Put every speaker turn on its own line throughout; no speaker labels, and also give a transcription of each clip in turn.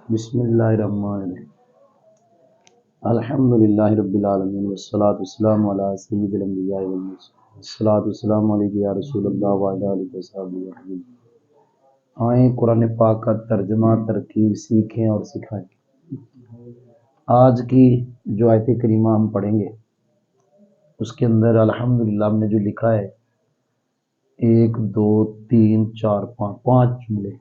بسم اللہ الرحمن الرحیم الحمدللہ رب العالمین والصلاة والسلام علی سید الانبیاء والمرسلین والصلاة والسلام علیک یا رسول اللہ وعلی آلہ وصحبہ اجمعین۔ آئیں قرآن پاک کا ترجمہ ترتیب سیکھیں اور سکھائیں۔ آج کی جو آیت کریمہ ہم پڑھیں گے اس کے اندر الحمدللہ ہم نے جو لکھا ہے 1 2 3 4 5 جملے۔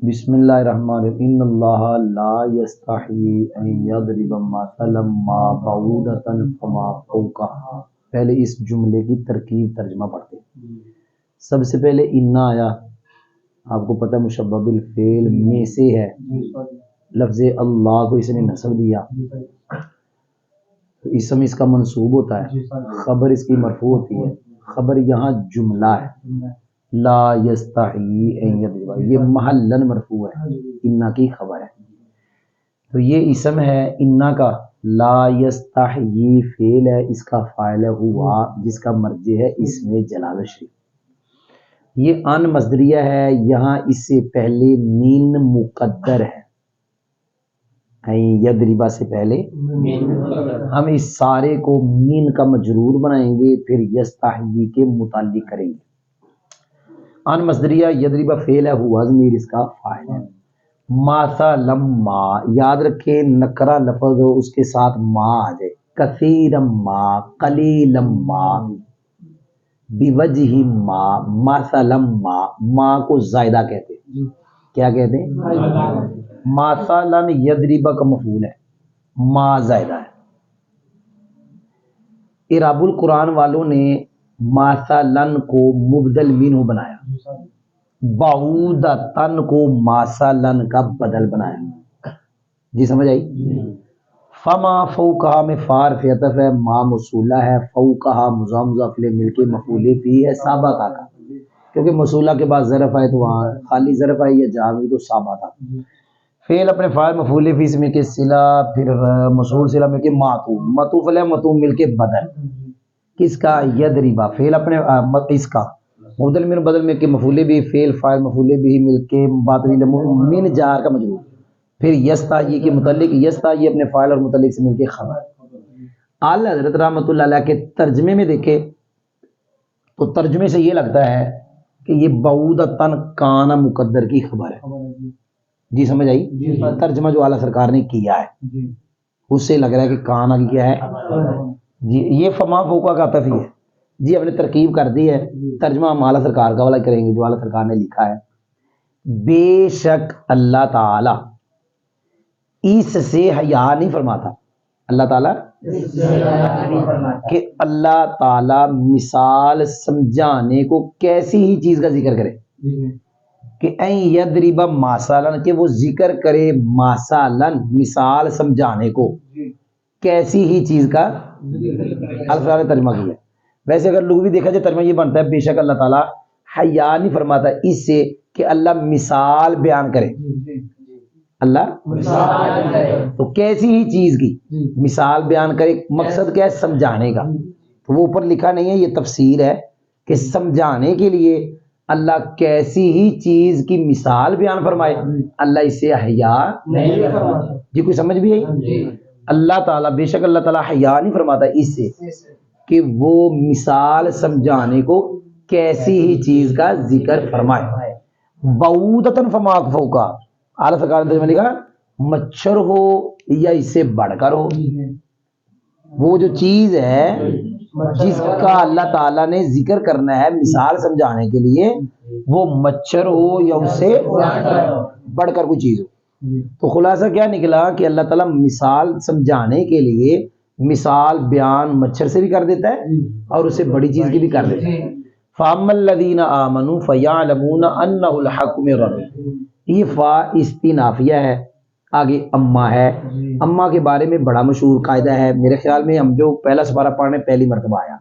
بسم اللہ الرحمن الرحیم ان اللہ لا یستحی ان یضرب مثلا ما بعودۃ فما فوقها۔ پہلے اس جملے کی ترکیب ترجمہ پڑھتے ہیں۔ سب سے پہلے انا آیا، آپ کو پتہ مشبہ بالفعل میں سے ہے، لفظ اللہ کو اس نے نسب دیا تو اسم اس کا منصوب ہوتا ہے، خبر اس کی مرفوع ہوتی ہے۔ خبر یہاں جملہ ہے، لا یستحی ان یضرب، یہ محلن مرفوع ہے، انا کی خبر ہے۔ تو یہ اسم ہے انا کا، لا یستحی فعل ہے، اس کا فاعل ہوا جس کا مرجع ہے اسم جلالہ شریف۔ یہ ان مصدریہ ہے، یہاں اس سے پہلے مین مقدر ہے، یضربا سے پہلے ہم اس سارے کو مین کا مجرور بنائیں گے، پھر یستحی کے متعلق کریں گے۔ ان مصدریہ یضربا فعل ہے، ہوا ضمیر اس کا فاعل ہے۔ مثلا ما، یاد رکھیں نکرہ لفظ ہو اس کے ساتھ ما آ جائے، کثیر ما، قلیل ما، بوجہ ما، مثلا ما، ما کو زائدہ کہتے ہیں۔ کیا کہتے ہیں؟ مثلا یضربا کا مفعول ہے، ما زائدہ ہے۔ اعراب القرآن والوں نے مثلاً کو مبدل منہ بنایا، بعودتن کو مثلاً کا بدل بنایا۔ جی سمجھ آئی؟ فما فوقہا میں فار فی عطف ہے، ما موصولہ ہے، فوقہا مضاف مضاف الیہ مل کے مفعول فی ہے ثابت کا، کیونکہ موصولہ کے بعد ظرف آئے تو وہاں خالی ظرف آئی یا جاوی تو ثابت آ۔ فعل اپنے فاعل مفعول فی میں کے صلہ، پھر موصول صلہ میں کے معطوف، معطوف علیہ معطوف مل کے بدل، کس کا؟ یضربا، فعل اپنے اس کا مبدل من بدل میں کے مفعول بھی، فعل فاعل مفعول بھی مل کے باطل من جار کا مجرور، پھر یستحی کے متعلق، یستحی اپنے فاعل اور متعلق سے مل کے خبر۔ اعلیٰ حضرت رحمۃ اللہ علیہ کے ترجمے میں دیکھے تو ترجمے سے یہ لگتا ہے کہ یہ بعودتن کانا مقدر کی خبر ہے۔ جی سمجھ آئی؟ ترجمہ جو اعلیٰ سرکار نے کیا ہے اس سے لگ رہا ہے کہ کانا کی کیا ہے جی، یہ فما فوقا کا عطف ہی ہے۔ جی ہم نے ترکیب کر دی ہے، ترجمہ ہم اعلیٰ سرکار کا والا کریں گے جو اعلیٰ سرکار نے لکھا ہے۔ بے شک اللہ تعالی اس سے حیا نہیں فرماتا، اللہ تعالیٰ کہ اللہ تعالیٰ مثال سمجھانے کو کیسی ہی چیز کا ذکر کرے کہ این یضرب مثلا، کہ وہ ذکر کرے مثلا مثال سمجھانے کو کیسی ہی چیز کا الفاظ نے ترجمہ کیا۔ ویسے اگر لوگ بھی دیکھا جائے ترجمہ یہ بنتا ہے بے شک اللہ تعالیٰ حیا نہیں فرماتا اس سے کہ اللہ مثال بیان کرے، اللہ تو کیسی ہی چیز کی مثال بیان کرے، مقصد کیا ہے؟ سمجھانے کا۔ تو وہ اوپر لکھا نہیں ہے، یہ تفسیر ہے کہ سمجھانے کے لیے اللہ کیسی ہی چیز کی مثال بیان فرمائے، اللہ اس سے حیا نہیں فرماتا۔ جی کوئی سمجھ بھی آئی؟ اللہ تعالیٰ بے شک اللہ تعالیٰ حیا نہیں فرماتا اس سے کہ وہ مثال سمجھانے کو کیسی ہی چیز کا ذکر فرمائے۔ بعودتن فما فوقا، اعلیٰ سرکار نے لکھا مچھر ہو یا اس سے بڑھ کر ہو، وہ جو چیز ہے جس کا اللہ تعالیٰ نے ذکر کرنا ہے مثال سمجھانے کے لیے، وہ مچھر ہو یا اس سے بڑھ کر کوئی چیز ہو۔ تو خلاصہ کیا نکلا کہ اللہ تعالیٰ مثال سمجھانے کے لیے مثال بیان مچھر سے بھی کر دیتا ہے اور اس سے بڑی چیز کی بھی کر دیتا ہے۔ فَأَمَّا الَّذِينَ آمَنُوا فَيَعْلَمُونَ أَنَّهُ الْحَقُّ مِن رَّبِّهِمْ، یہ فا استنافیہ ہے، آگے اما ہے۔ اما کے بارے میں بڑا مشہور قاعدہ ہے، میرے خیال میں ہم جو پہلا سپارہ پڑھنے پہلی مرتبہ آیا،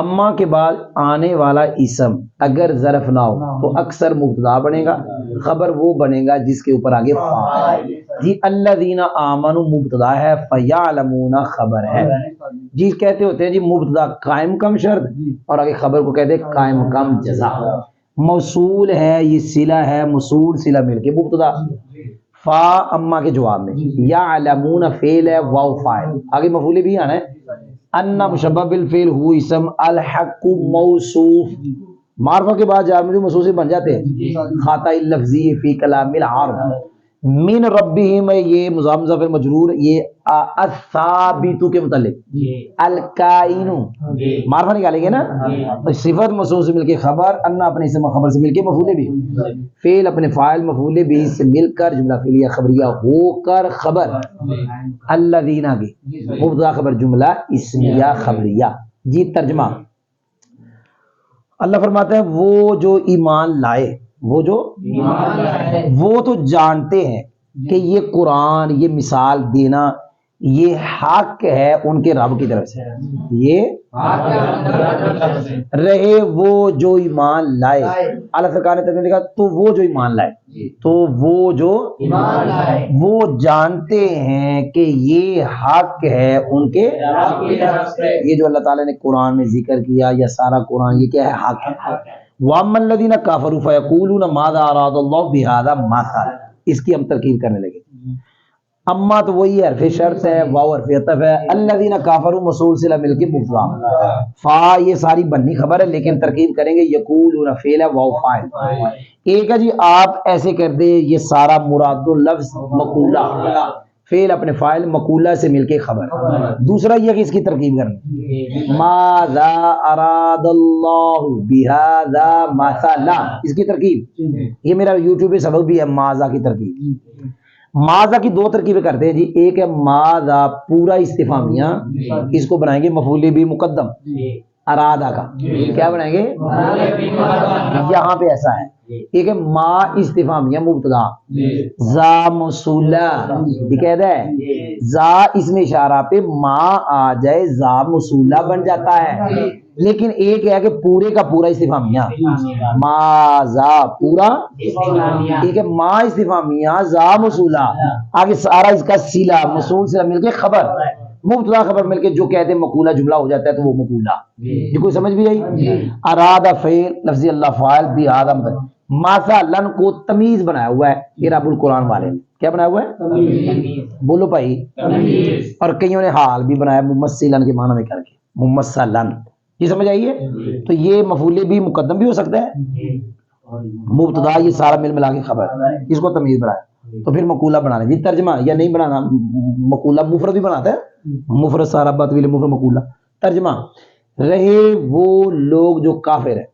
اما کے بعد آنے والا اسم اگر ظرف نہ ہو تو اکثر مبتدا بنے گا، خبر وہ بنے گا جس کے اوپر آگے فا۔ جی الذین آمنوا مبتدا ہے، فیعلمون خبر ہے۔ جی کہتے ہوتے ہیں جی مبتدا قائم کم شرط اور آگے خبر کو کہتے ہیں قائم کم جزا۔ موصول ہے، یہ صلہ ہے، موصول صلہ مل کے مبتدا، فا اما کے جواب میں، یعلمون فعل ہے، واو فاعل، آگے مفعول بھی آنا ہے، ان مشبہ بالفعل ہو اسم، الحق موصوف، معرفہ کے بعد جامع موصوف سے بن جاتے ہیں، خطا لفظی فی کلام العرب، من ربہم یہ مضاف مضاف مجرور، یہ الثابت کے متعلق، الکائن معرفہ نکالیں گے نا، صفت موصوف سے مل کے خبر، ان اپنے اسم خبر سے مل کے مفعول بھی، فعل اپنے فاعل مفعول بھی سے مل کر جملہ فعلیہ خبریہ ہو کر خبر، الذین کی مبتدا خبر جملہ اسمیہ خبریہ۔ جی ترجمہ، اللہ فرماتا ہے وہ جو ایمان لائے، وہ تو جانتے ہیں کہ یہ قرآن، یہ مثال دینا، یہ حق ہے ان کے رب کی طرف سے، یہ رہے وہ جو ایمان لائے، اللہ سرکار نے ترجمہ لکھا تو وہ جو ایمان لائے، تو وہ جو وہ جانتے ہیں کہ یہ حق ہے ان کے، یہ جو اللہ تعالیٰ نے قرآن میں ذکر کیا یا سارا قرآن یہ کیا ہے، حق ہے۔ وَأَمَّا الَّذِينَ كَفَرُوا فَيَقُولُونَ مَاذَا أَرَادَ اللَّهُ بِهَذَا مَثَلًا، اس کی ہم ترکیب کرنے لگے۔ اما تو وہی حرف شرط ہے، واو حرف عطف ہے، الذین کافروا موصول صلہ مل کے مبتدا، فا یہ ساری بنی خبر ہے لیکن ترکیب کریں گے یقولون فعل ہے، واو فاعل، ایک ہے جی آپ ایسے کر دے یہ سارا مراد اللفظ مقولہ، فعل اپنے فاعل مقولہ سے مل کے خبر، دوسرا یہ کہ اس کی ترکیب کرنا، ماذا اراد اللہ بہذا مثلا، اس کی ترکیب، یہ میرا یوٹیوب پہ سبق بھی ہے ماذا کی ترکیب۔ ماذا کی دو ترکیبیں کرتے ہیں جی، ایک ہے ماذا پورا استفہامیہ، اس کو بنائیں گے مفعول بھی مقدم، ارادہ کا کیا بنائیں گے، یہاں پہ ایسا ہے، ایک ہے ما استفہامیہ مبتدا، زا موصولہ، یہ کہتا ہے زا اس میں اشارہ پہ ما آ جائے زا موصولہ بن جاتا ہے، لیکن ایک ہے کہ پورے کا پورا استفہامیہ، ما زا پورا، ایک ہے ما استفہامیہ زا موصولہ، آگے سارا اس کا صلہ موصول سے مل کے خبر، مبتدا خبر مل کے جو کہتے ہیں مقولہ جملہ ہو جاتا ہے تو وہ مقولہ، یہ کوئی سمجھ بھی آئی؟ ارادہ فعل لفظی اللہ فاعل بھی آدم، مثلا کو تمیز بنایا ہوا ہے اعراب القرآن والے نے، کیا بنایا ہوا ہے بولو بھائی، اور کئیوں نے حال بھی بنایا ممثلن کے معنی میں کر کے، ممثلن، یہ سمجھ آئیے؟ تو یہ مفعول بھی مقدم بھی ہو سکتا ہے، مبتدا یہ سارا مل ملا کے خبر، اس کو تمیز بنایا تو پھر مقولہ بنانا جی، ترجمہ یا نہیں بنانا، مقولہ مفرد بھی بناتا ہے، مفرد سارا بطویل مفرد مقولہ، ترجمہ رہے وہ لوگ جو کافر ہیں،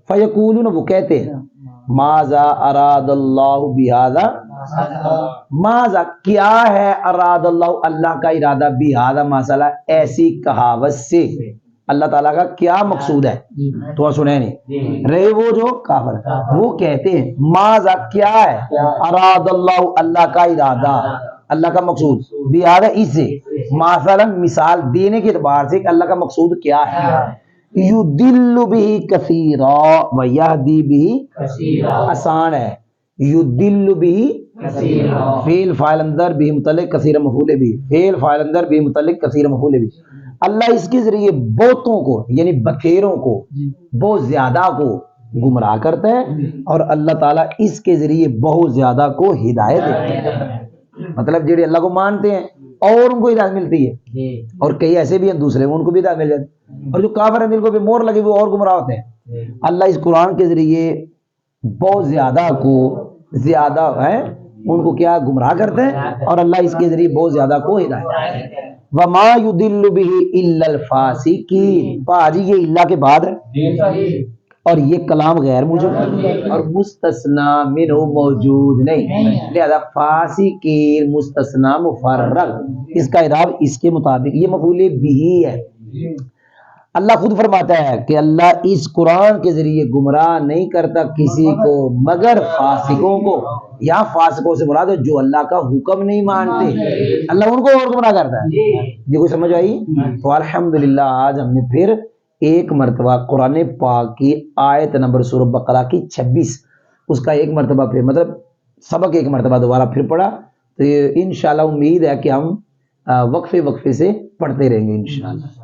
فیقولون وہ کہتے ہیں، ماذا اراد اللہ بہذا، ماذا کیا ہے، اراد اللہ اللہ کا ارادہ، بہذا مسئلہ ایسی کہاوت سے، اللہ تعالیٰ کا کیا مقصود ہے، تو سنیں نہیں رہے وہ جو کافر، وہ کہتے ہیں ماذا کیا ہے، اراد اللہ اللہ کا ارادہ، اللہ کا مقصود، بہذا اس سے، مثلا مثال دینے کے اعتبار سے کہ اللہ کا مقصود کیا ہے، یضل بہ کثیرا ویہدی بہ کثیرا، آسان ہے، یضل بہ فعل فاعل اندر بھی متعلق کثیر مفعول بھی، فعل فاعل اندر بھی متعلق کثیر مفعول بھی، اللہ اس کے ذریعے بہتوں کو یعنی بتھیروں کو، بہت زیادہ کو گمراہ کرتا ہے، اور اللہ تعالیٰ اس کے ذریعے بہت زیادہ کو ہدایت دیتا ہے، مطلب جڑے اللہ کو مانتے ہیں اور ان کو ہدایت ملتی ہے، اور کئی ایسے بھی ہیں دوسرے ان کو بھی ہدایت مل جاتی ہے، اور جو کافر ہیں جن کو بھی مور لگے وہ اور گمراہ ہوتے ہیں، اللہ اس قرآن کے ذریعے بہت زیادہ کو زیادہ ہے ان کو کیا گمراہ کرتے ہیں، اور اللہ اس کے ذریعے بہت زیادہ کو ہدایت، وما يضل به الا الفاسقین، پاجی یہ اللہ کے بعد ہے اور یہ کلام غیر موجود اور مستثنا منہ موجود نہیں، لہذا فاسقین مستثنا مفرغ، اس کا اعراب اس کے مطابق، یہ مفعول بھی ہے۔ اللہ خود فرماتا ہے کہ اللہ اس قرآن کے ذریعے گمراہ نہیں کرتا کسی کو مگر فاسقوں کو، یا فاسقوں سے مراد ہے جو اللہ کا حکم نہیں مانتے، اللہ ان کو اور گمراہ کرتا ہے، یہ کوئی سمجھ آئی؟ تو الحمدللہ آج ہم نے پھر ایک مرتبہ قرآن پاک کی آیت نمبر سورہ بقرہ کی 26 اس کا ایک مرتبہ پھر مطلب سبق ایک مرتبہ دوبارہ پھر پڑھا، تو انشاءاللہ امید ہے کہ ہم وقفے سے پڑھتے رہیں گے انشاءاللہ۔